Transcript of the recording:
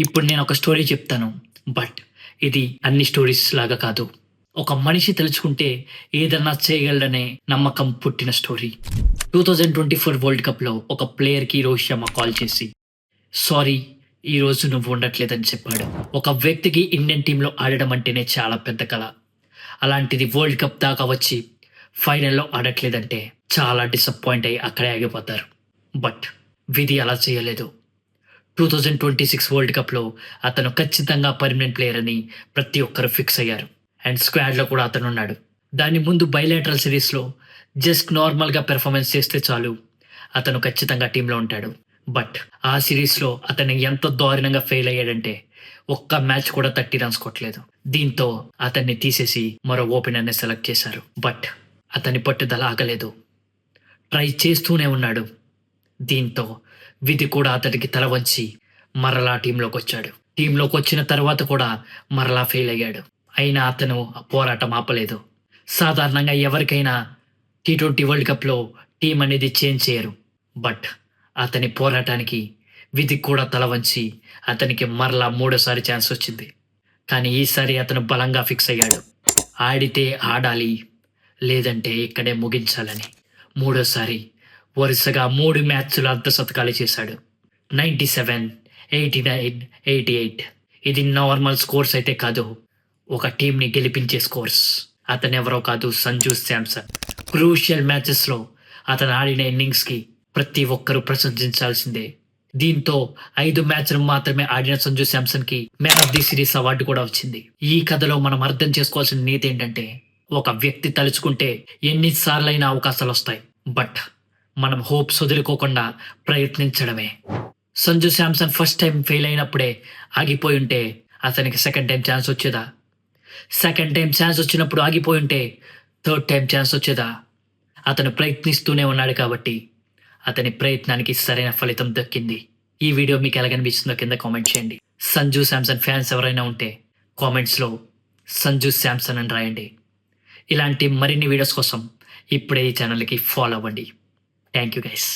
ఇప్పుడు నేను ఒక స్టోరీ చెప్తాను. బట్ ఇది అన్ని స్టోరీస్ లాగా కాదు. ఒక మనిషి తలుచుకుంటే ఏదన్నా చేయగలడనే నమ్మకం పుట్టిన స్టోరీ. 2024 వరల్డ్ కప్‌లో ఒక ప్లేయర్‌కి రోహిత్ శర్మ కాల్ చేసి, "సారీ, ఈరోజు నువ్వు ఉండట్లేదని" చెప్పాడు. ఒక వ్యక్తికి ఇండియన్ టీమ్‌లో ఆడడం అంటేనే చాలా పెద్ద కల. అలాంటిది వరల్డ్ కప్ దాకా వచ్చి ఫైనల్‌లో ఆడట్లేదంటే చాలా డిసప్పాయింట్ అయ్యి అక్కడే ఆగిపోతారు. బట్ విధి అలా చేయలేదు. 2026 వరల్డ్ కప్‌లో అతను ఖచ్చితంగా పర్మనెంట్ ప్లేయర్ అని ప్రతి ఒక్కరు ఫిక్స్ అయ్యారు. అండ్ స్క్వాడ్‌లో కూడా అతనున్నాడు. దాని ముందు బైలేటరల్ సిరీస్‌లో జస్ట్ నార్మల్‌గా పెర్ఫార్మెన్స్ చేస్తే చాలు, అతను ఖచ్చితంగా టీమ్‌లో ఉంటాడు. బట్ ఆ సిరీస్‌లో అతను ఎంత దారుణంగా ఫెయిల్ అయ్యాడంటే ఒక్క మ్యాచ్ కూడా 30 రన్స్ కొట్టలేదు. దీంతో అతన్ని తీసేసి మరో ఓపెనర్‌ని సెలెక్ట్ చేశారు. బట్ అతని పట్టుదల ఆగలేదు. ట్రై చేస్తూనే ఉన్నాడు. దీంతో విధి కూడా అతడికి తల వంచి మరలా టీంలోకొచ్చాడు. టీంలోకొచ్చిన తర్వాత కూడా మరలా ఫెయిల్ అయ్యాడు. అయినా అతను ఆ పోరాటం ఆపలేదు. సాధారణంగా ఎవరికైనా టీ20 వరల్డ్ కప్‌లో టీం అనేది చేంజ్ చేయరు. బట్ అతని పోరాటానికి విధి కూడా తల వంచి అతనికి మరలా మూడోసారి ఛాన్స్ వచ్చింది. కానీ ఈసారి అతను బలంగా ఫిక్స్ అయ్యాడు. ఆడితే ఆడాలి, లేదంటే ఇక్కడే ముగించాలని. మూడోసారి వరుసగా 3 మ్యాచ్‌లు అర్ధ శతకాలు చేశాడు. 97, 89, 88 ఇది నార్మల్ స్కోర్స్ అయితే కాదు. ఒక టీమ్‌ని గెలిపించే స్కోర్స్. అతనెవరో కాదు, సంజు శాంసన్. క్రూషియల్ మ్యాచెస్‌లో అతను ఆడిన ఇన్నింగ్స్‌కి ప్రతి ఒక్కరూ ప్రశంసించాల్సిందే. దీంతో 5 మ్యాచ్‌లు మాత్రమే ఆడిన సంజు శాంసన్‌కి man of the series award కూడా వచ్చింది. ఈ కథలో మనం అర్థం చేసుకోవాల్సిన నీతి ఏంటంటే, ఒక వ్యక్తి తలుచుకుంటే ఎన్ని సార్లైనా అవకాశాలొస్తాయి. బట్ మనం హోప్స్ వదులుకోకుండా ప్రయత్నించడమే. Sanju Samson first time fail అయినప్పుడే ఆగిపోయుంటే అతనికి సెకండ్ టైమ్ ఛాన్స్ వచ్చేదా? సెకండ్ టైమ్ ఛాన్స్ వచ్చినప్పుడు ఆగిపోయుంటే థర్డ్ టైమ్ ఛాన్స్ వచ్చేదా? అతను ప్రయత్నిస్తూనే ఉన్నాడు కాబట్టి అతని ప్రయత్నానికి సరైన ఫలితం దక్కింది. ఈ వీడియో మీకు ఎలాగనిపిస్తుందో కింద కామెంట్ చేయండి. సంజు శాంసన్ ఫ్యాన్స్ ఎవరైనా ఉంటే కామెంట్స్‌లో సంజు శాంసన్ అని రాయండి. ఇలాంటి మరిన్ని వీడియోస్ కోసం ఇప్పుడే ఈ ఛానల్‌కి ఫాలో అవ్వండి. Thank you guys.